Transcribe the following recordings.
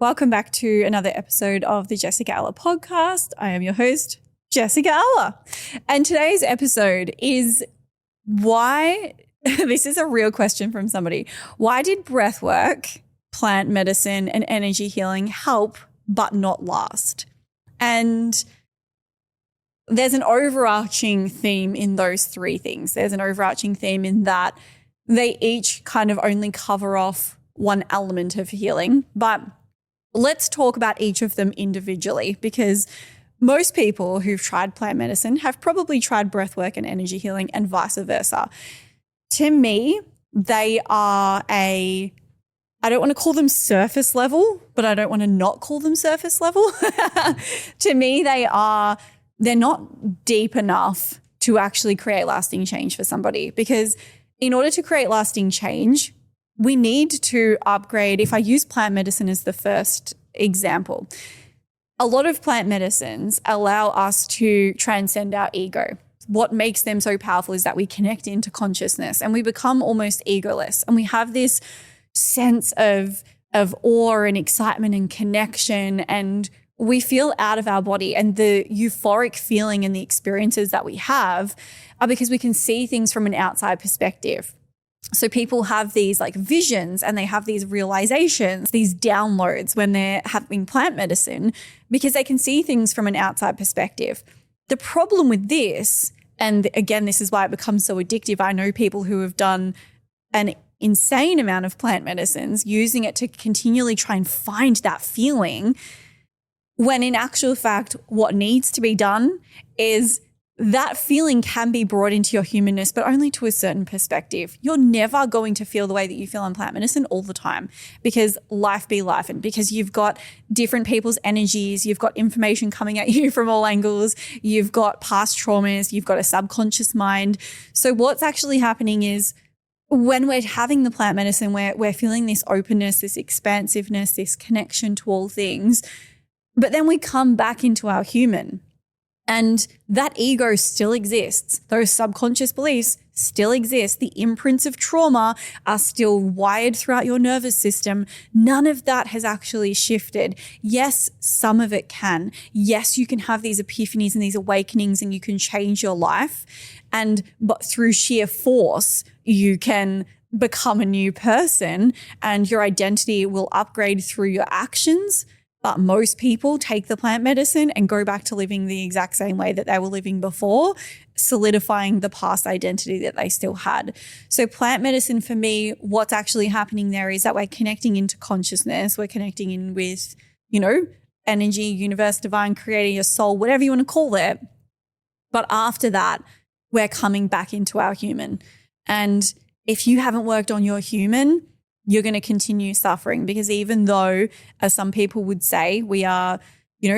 Welcome back to another episode of the Jessica Alla podcast. I am your host, Jessica Alla. And today's episode is why, this is a real question from somebody, why did breathwork, plant medicine, and energy healing help but not last? And there's an overarching theme in those three things. There's an overarching theme in that they each kind of only cover off one element of healing, but let's talk about each of them individually, because most people who've tried plant medicine have probably tried breathwork and energy healing and vice versa. To me, they are I don't want to call them surface level, but I don't want to not call them surface level. To me, they're not deep enough to actually create lasting change for somebody, because in order to create lasting change, we need to upgrade. If I use plant medicine as the first example, a lot of plant medicines allow us to transcend our ego. What makes them so powerful is that we connect into consciousness and we become almost egoless. And we have this sense of awe and excitement and connection, and we feel out of our body. And the euphoric feeling and the experiences that we have are because we can see things from an outside perspective. So people have these like visions and they have these realizations, these downloads when they're having plant medicine, because they can see things from an outside perspective. The problem with this, and again, this is why it becomes so addictive. I know people who have done an insane amount of plant medicines using it to continually try and find that feeling, when in actual fact, what needs to be done is that feeling can be brought into your humanness, but only to a certain perspective. You're never going to feel the way that you feel in plant medicine all the time, because life be life, and because you've got different people's energies, you've got information coming at you from all angles, you've got past traumas, you've got a subconscious mind. So what's actually happening is when we're having the plant medicine, we're feeling this openness, this expansiveness, this connection to all things, but then we come back into our human. And that ego still exists. Those subconscious beliefs still exist. The imprints of trauma are still wired throughout your nervous system. None of that has actually shifted. Yes, some of it can. Yes, you can have these epiphanies and these awakenings and you can change your life. But through sheer force, you can become a new person and your identity will upgrade through your actions. But most people take the plant medicine and go back to living the exact same way that they were living before, solidifying the past identity that they still had. So plant medicine, for me, what's actually happening there is that we're connecting into consciousness. We're connecting in with, energy, universe, divine, creator, your soul, whatever you want to call it. But after that, we're coming back into our human. And if you haven't worked on your human, you're going to continue suffering, because even though, as some people would say, we are,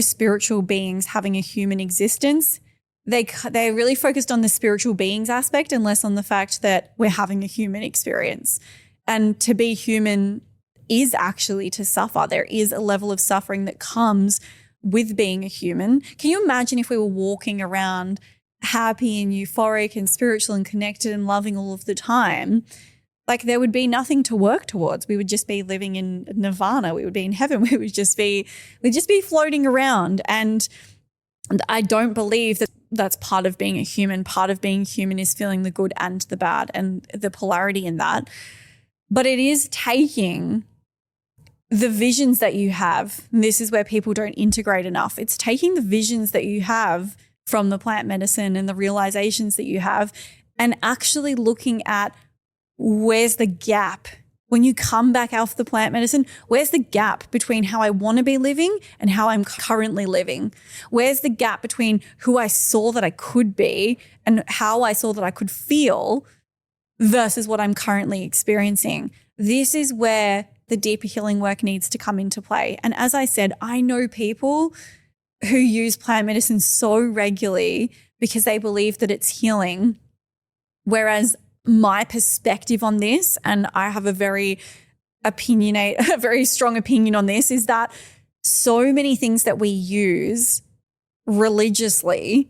spiritual beings having a human existence, they're really focused on the spiritual beings aspect and less on the fact that we're having a human experience. And to be human is actually to suffer. There is a level of suffering that comes with being a human. Can you imagine if we were walking around happy and euphoric and spiritual and connected and loving all of the time? Like, there would be nothing to work towards. We would just be living in nirvana. We would be in heaven. We'd just be floating around. And I don't believe that that's part of being a human. Part of being human is feeling the good and the bad and the polarity in that. But it is taking the visions that you have. And this is where people don't integrate enough. It's taking the visions that you have from the plant medicine and the realizations that you have and actually looking at, where's the gap? When you come back off the plant medicine, where's the gap between how I want to be living and how I'm currently living? Where's the gap between who I saw that I could be and how I saw that I could feel versus what I'm currently experiencing? This is where the deeper healing work needs to come into play. And as I said, I know people who use plant medicine so regularly because they believe that it's healing, whereas my perspective on this, and I have a very strong opinion on this, is that so many things that we use religiously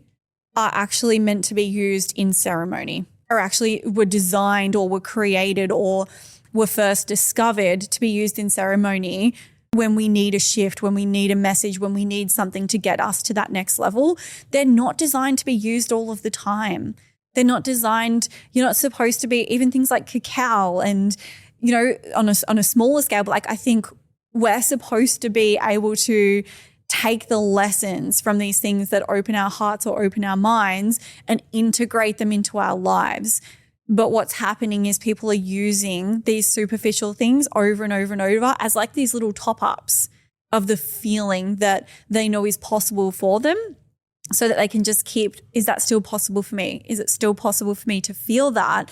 are actually meant to be used in ceremony, or actually were designed or were created or were first discovered to be used in ceremony when we need a shift, when we need a message, when we need something to get us to that next level, they're not designed to be used all of the time. They're not designed, you're not supposed to be, even things like cacao and, on a smaller scale, but like I think we're supposed to be able to take the lessons from these things that open our hearts or open our minds and integrate them into our lives. But what's happening is people are using these superficial things over and over and over as like these little top-ups of the feeling that they know is possible for them, so that they can just keep, is that still possible for me? Is it still possible for me to feel that?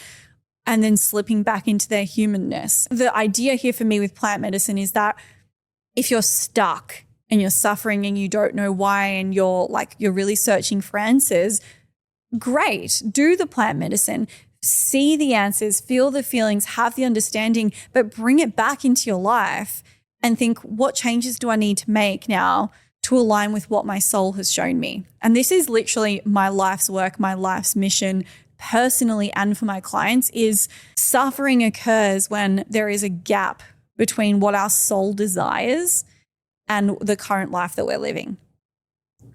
And then slipping back into their humanness. The idea here for me with plant medicine is that if you're stuck and you're suffering and you don't know why and you're really searching for answers, great, do the plant medicine. See the answers, feel the feelings, have the understanding, but bring it back into your life and think, what changes do I need to make now to align with what my soul has shown me? And this is literally my life's work, my life's mission, personally and for my clients, is suffering occurs when there is a gap between what our soul desires and the current life that we're living.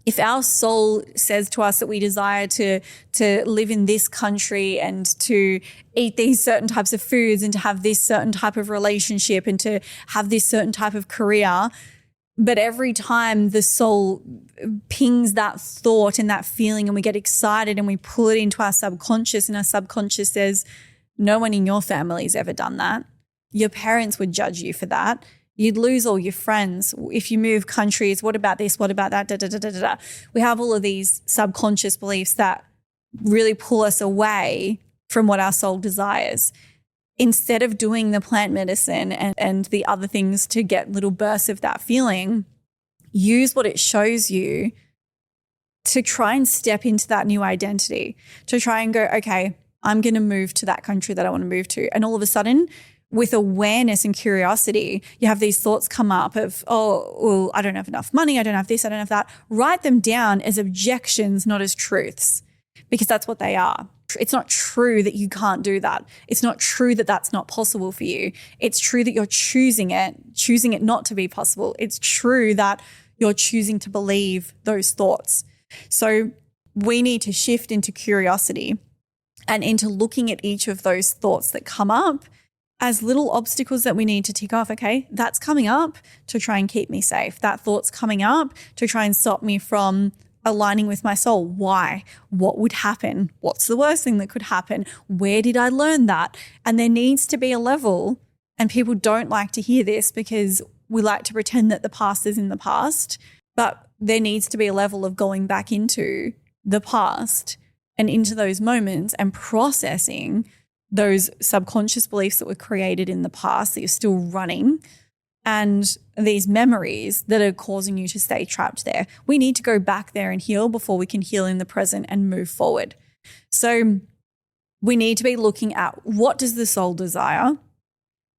If our soul says to us that we desire to live in this country and to eat these certain types of foods and to have this certain type of relationship and to have this certain type of career, but every time the soul pings that thought and that feeling and we get excited and we pull it into our subconscious, and our subconscious says, no one in your family's ever done that. Your parents would judge you for that. You'd lose all your friends. If you move countries, what about this? What about that? Da, da, da, da, da, da. We have all of these subconscious beliefs that really pull us away from what our soul desires. Instead of doing the plant medicine and the other things to get little bursts of that feeling, use what it shows you to try and step into that new identity, to try and go, okay, I'm going to move to that country that I want to move to. And all of a sudden, with awareness and curiosity, you have these thoughts come up of, oh, well, I don't have enough money. I don't have this. I don't have that. Write them down as objections, not as truths, because that's what they are. It's not true that you can't do that. It's not true that that's not possible for you. It's true that you're choosing it not to be possible. It's true that you're choosing to believe those thoughts. So we need to shift into curiosity and into looking at each of those thoughts that come up as little obstacles that we need to tick off. Okay, that's coming up to try and keep me safe. That thought's coming up to try and stop me from aligning with my soul. Why? What would happen? What's the worst thing that could happen? Where did I learn that? And there needs to be a level, and people don't like to hear this because we like to pretend that the past is in the past, but there needs to be a level of going back into the past and into those moments and processing those subconscious beliefs that were created in the past that you're still running, and these memories that are causing you to stay trapped there. We need to go back there and heal before we can heal in the present and move forward. So we need to be looking at, what does the soul desire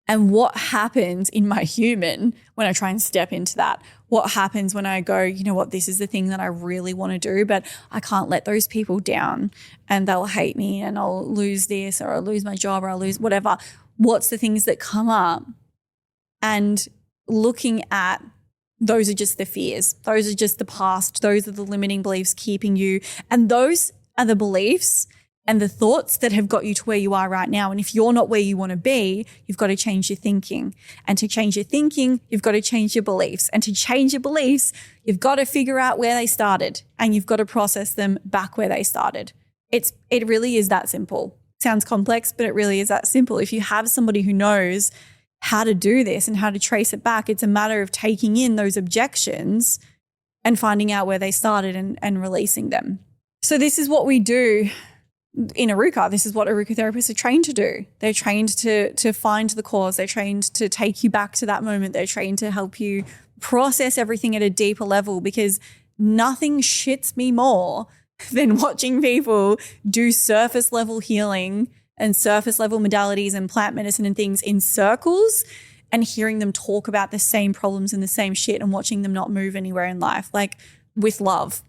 and what happens in my human when I try and step into that? What happens when I go, you know what, this is the thing that I really want to do, but I can't let those people down and they'll hate me and I'll lose this, or I'll lose my job, or I'll lose whatever. What's the things that come up? And looking at, those are just the fears. Those are just the past. Those are the limiting beliefs keeping you. And those are the beliefs and the thoughts that have got you to where you are right now. And if you're not where you want to be, you've got to change your thinking. And to change your thinking, you've got to change your beliefs. And to change your beliefs, you've got to figure out where they started, and you've got to process them back where they started. It really is that simple. Sounds complex, but it really is that simple. If you have somebody who knows how to do this and how to trace it back, it's a matter of taking in those objections and finding out where they started and releasing them. So this is what we do in Aruka. This is what Aruka therapists are trained to do. They're trained to find the cause. They're trained to take you back to that moment. They're trained to help you process everything at a deeper level, because nothing shits me more than watching people do surface level healing and surface level modalities and plant medicine and things in circles, and hearing them talk about the same problems and the same shit and watching them not move anywhere in life, like with love.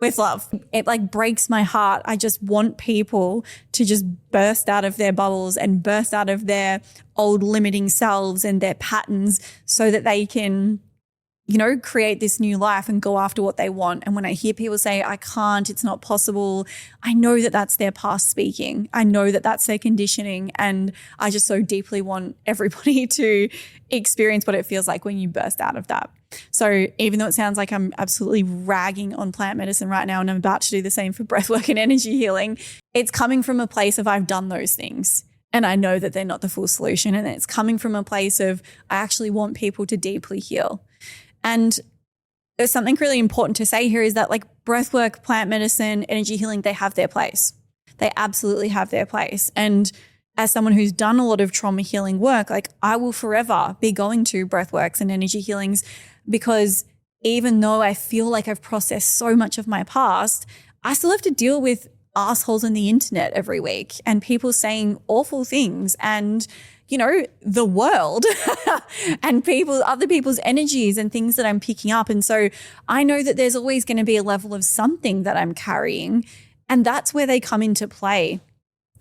with love. It like breaks my heart. I just want people to just burst out of their bubbles and burst out of their old limiting selves and their patterns so that they can, you know, create this new life and go after what they want. And when I hear people say, I can't, it's not possible, I know that that's their past speaking. I know that that's their conditioning. And I just so deeply want everybody to experience what it feels like when you burst out of that. So even though it sounds like I'm absolutely ragging on plant medicine right now, and I'm about to do the same for breathwork and energy healing, it's coming from a place of I've done those things. And I know that they're not the full solution. And it's coming from a place of I actually want people to deeply heal. And there's something really important to say here is that like breathwork, plant medicine, energy healing, they have their place. They absolutely have their place. And as someone who's done a lot of trauma healing work, like I will forever be going to breathworks and energy healings because even though I feel like I've processed so much of my past, I still have to deal with assholes on the internet every week and people saying awful things and, you know, the world and other people's energies and things that I'm picking up. And so I know that there's always going to be a level of something that I'm carrying, and that's where they come into play.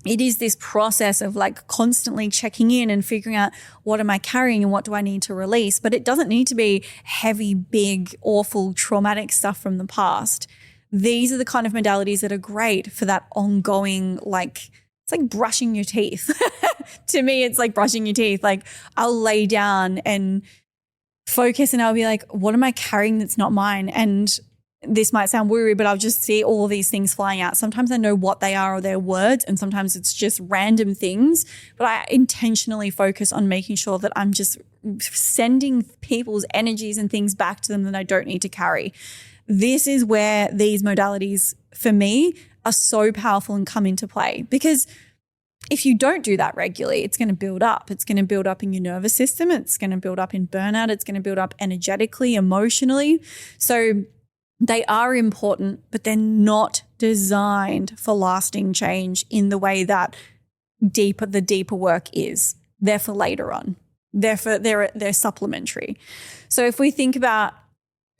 It is this process of like constantly checking in and figuring out what am I carrying and what do I need to release. But it doesn't need to be heavy, big, awful, traumatic stuff from the past. These are the kind of modalities that are great for that ongoing, like, it's like brushing your teeth. To me, it's like brushing your teeth. Like I'll lay down and focus and I'll be like, what am I carrying that's not mine? And this might sound woo-woo, but I'll just see all of these things flying out. Sometimes I know what they are or their words, and sometimes it's just random things. But I intentionally focus on making sure that I'm just sending people's energies and things back to them that I don't need to carry. This is where these modalities, for me, are so powerful and come into play. Because if you don't do that regularly, it's going to build up. It's going to build up in your nervous system. It's going to build up in burnout. It's going to build up energetically, emotionally. So they are important, but they're not designed for lasting change in the way that the deeper work is. They're for later on. They're supplementary. So if we think about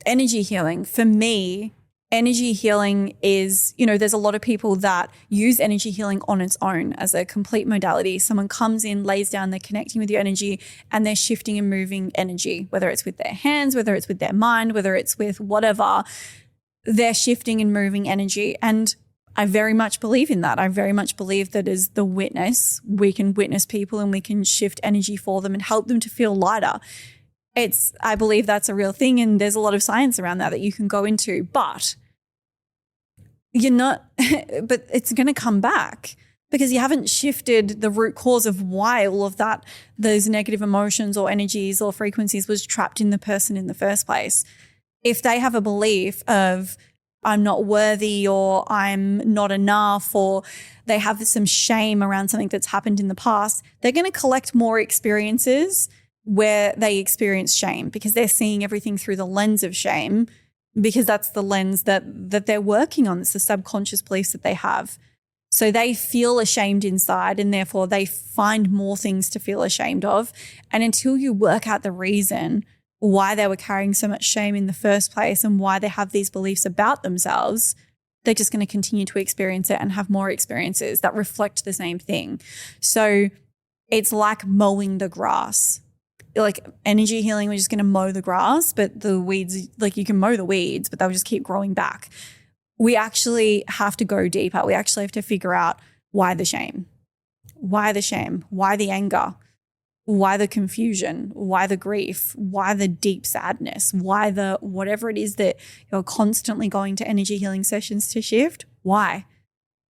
energy healing, for me, energy healing is, you know, there's a lot of people that use energy healing on its own as a complete modality. Someone comes in, lays down, they're connecting with your energy and they're shifting and moving energy, whether it's with their hands, whether it's with their mind, whether it's with whatever, they're shifting and moving energy. And I very much believe in that. I very much believe that as the witness, we can witness people and we can shift energy for them and help them to feel lighter. I believe that's a real thing, and there's a lot of science around that you can go into, but but it's going to come back because you haven't shifted the root cause of why all of that, those negative emotions or energies or frequencies was trapped in the person in the first place. If they have a belief of I'm not worthy or I'm not enough, or they have some shame around something that's happened in the past, they're going to collect more experiences where they experience shame because they're seeing everything through the lens of shame, because that's the lens that they're working on. It's the subconscious beliefs that they have. So they feel ashamed inside, and therefore they find more things to feel ashamed of. And until you work out the reason why they were carrying so much shame in the first place and why they have these beliefs about themselves, they're just going to continue to experience it and have more experiences that reflect the same thing. So it's like mowing the grass. Like energy healing, we're just going to mow the grass, but the weeds, like you can mow the weeds, but they'll just keep growing back. We actually have to go deeper. We actually have to figure out why the shame, why the anger, why the confusion, why the grief, why the deep sadness, why the whatever it is that you're constantly going to energy healing sessions to shift. Why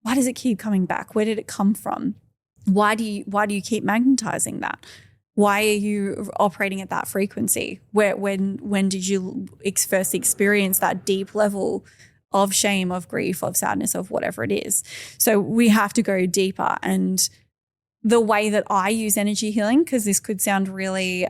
does it keep coming back? Where did it come from? Why do you keep magnetizing that? Why are you operating at that frequency? When did you first experience that deep level of shame, of grief, of sadness, of whatever it is? So we have to go deeper. And the way that I use energy healing, because this could sound really,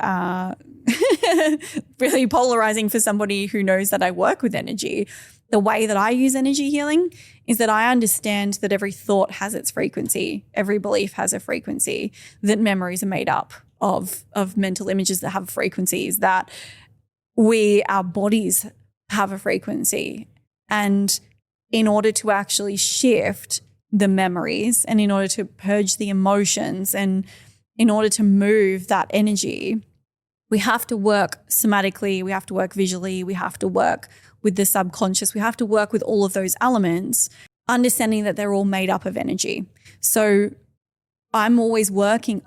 really polarizing for somebody who knows that I work with energy. The way that I use energy healing is that I understand that every thought has its frequency. Every belief has a frequency, that memories are made up of mental images that have frequencies, that our bodies have a frequency. And in order to actually shift the memories and in order to purge the emotions and in order to move that energy, we have to work somatically, we have to work visually, we have to work with the subconscious, we have to work with all of those elements, understanding that they're all made up of energy. So I'm always working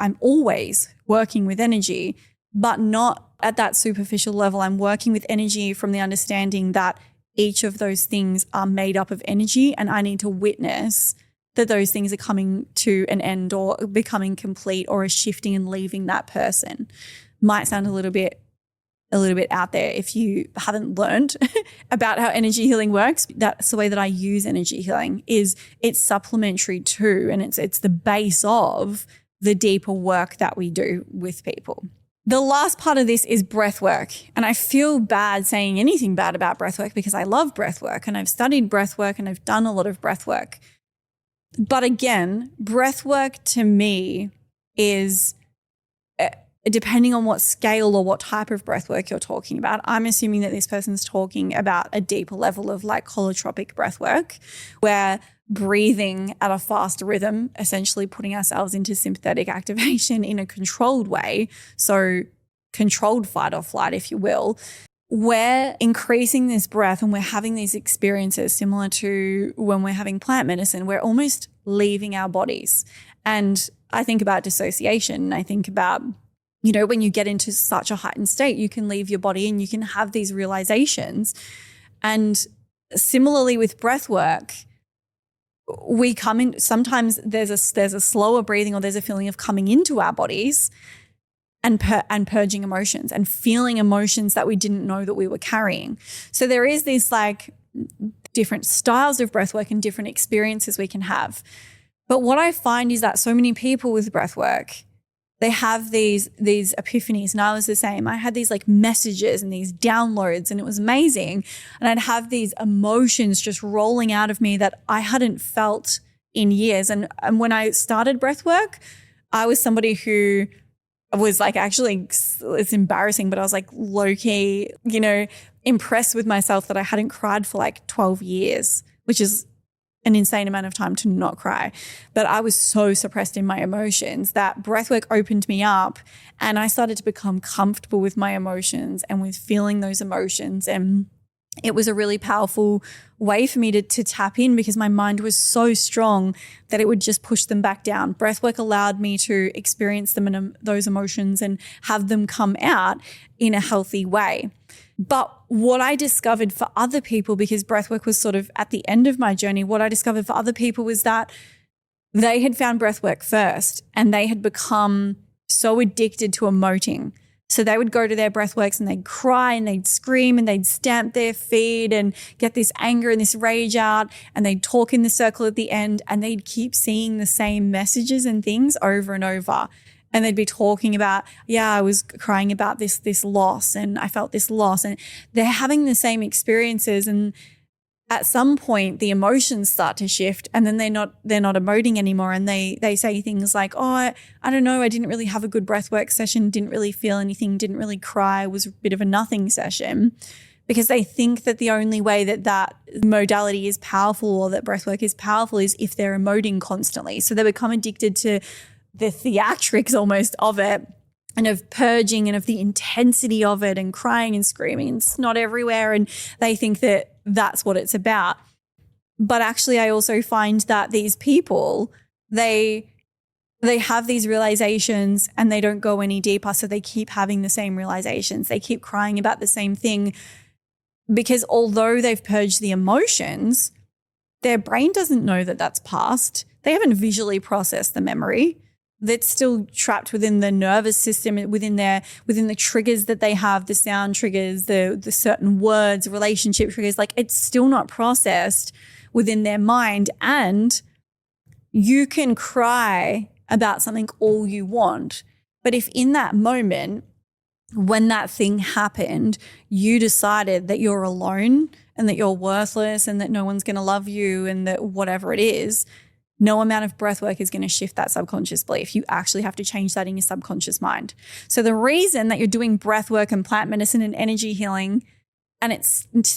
with energy, but not at that superficial level. I'm working with energy from the understanding that each of those things are made up of energy, and I need to witness that those things are coming to an end or becoming complete or are shifting and leaving that person. Might sound a little bit out there if you haven't learned about how energy healing works. That's the way that I use energy healing. Is it's supplementary to, and it's the base of the deeper work that we do with people. The last part of this is breath work. And I feel bad saying anything bad about breath work because I love breath work and I've studied breath work and I've done a lot of breath work. But again, breath work to me is, depending on what scale or what type of breath work you're talking about, I'm assuming that this person's talking about a deeper level of like holotropic breath work, where breathing at a faster rhythm, essentially putting ourselves into sympathetic activation in a controlled way. So controlled fight or flight, if you will. We're increasing this breath and we're having these experiences similar to when we're having plant medicine. We're almost leaving our bodies. And I think about dissociation. I think about, when you get into such a heightened state, you can leave your body and you can have these realizations. And similarly with breath work, we come in, sometimes there's a slower breathing or there's a feeling of coming into our bodies and purging emotions and feeling emotions that we didn't know that we were carrying. So there is these like different styles of breath work and different experiences we can have. But what I find is that so many people with breath work, they have these epiphanies, and I was the same. I had these like messages and these downloads, and it was amazing. And I'd have these emotions just rolling out of me that I hadn't felt in years. And when I started breath work, I was somebody who was like, actually, it's embarrassing, but I was like low-key, impressed with myself that I hadn't cried for like 12 years, which is an insane amount of time to not cry. But I was so suppressed in my emotions that breathwork opened me up, and I started to become comfortable with my emotions and with feeling those emotions. And it was a really powerful way for me to tap in, because my mind was so strong that it would just push them back down. Breathwork allowed me to experience them in those emotions and have them come out in a healthy way. But what I discovered for other people, because breathwork was sort of at the end of my journey, what I discovered for other people was that they had found breathwork first and they had become so addicted to emoting. So they would go to their breathworks and they'd cry and they'd scream and they'd stamp their feet and get this anger and this rage out, and they'd talk in the circle at the end, and they'd keep seeing the same messages and things over and over. And they'd be talking about, I was crying about this loss, and I felt this loss, and they're having the same experiences. And at some point the emotions start to shift, and then they're not emoting anymore. And they say things like, I don't know, I didn't really have a good breathwork session, didn't really feel anything, didn't really cry, was a bit of a nothing session, because they think that the only way that modality is powerful or that breathwork is powerful is if they're emoting constantly. So they become addicted to the theatrics almost of it, and of purging and of the intensity of it, and crying and screaming and snot everywhere. And they think that that's what it's about. But actually, I also find that these people, they have these realizations and they don't go any deeper. So they keep having the same realizations. They keep crying about the same thing, because although they've purged the emotions, their brain doesn't know that that's past. They haven't visually processed the memory. That's still trapped within the nervous system, within the triggers that they have, the sound triggers, the certain words, relationship triggers. Like, it's still not processed within their mind. And you can cry about something all you want, but if in that moment, when that thing happened, you decided that you're alone and that you're worthless and that no one's going to love you and that whatever it is, no amount of breath work is going to shift that subconscious belief. You actually have to change that in your subconscious mind. So the reason that you're doing breath work and plant medicine and energy healing, and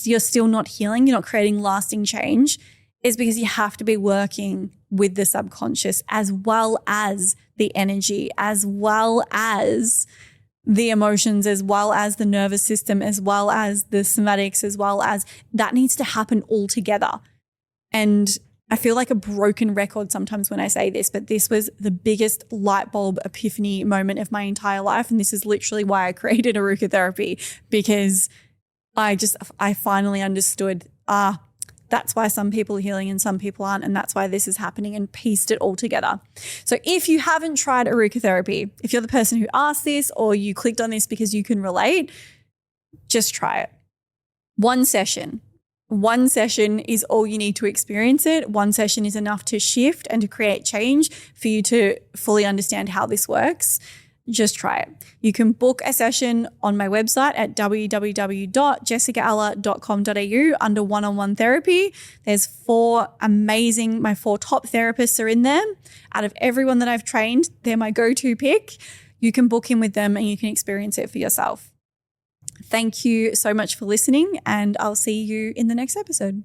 you're still not healing, you're not creating lasting change, is because you have to be working with the subconscious as well as the energy, as well as the emotions, as well as the nervous system, as well as the somatics, as well as that needs to happen all together. And I feel like a broken record sometimes when I say this, but this was the biggest light bulb epiphany moment of my entire life. And this is literally why I created Aruka Therapy, because I finally understood, that's why some people are healing and some people aren't. And that's why this is happening, and pieced it all together. So if you haven't tried Aruka Therapy, if you're the person who asked this or you clicked on this because you can relate, just try it. One session is all you need to experience it. One session is enough to shift and to create change for you to fully understand how this works. Just try it. You can book a session on my website at www.jessicaalla.com.au under one-on-one therapy. There's my 4 top therapists are in there. Out of everyone that I've trained, they're my go-to pick. You can book in with them and you can experience it for yourself. Thank you so much for listening, and I'll see you in the next episode.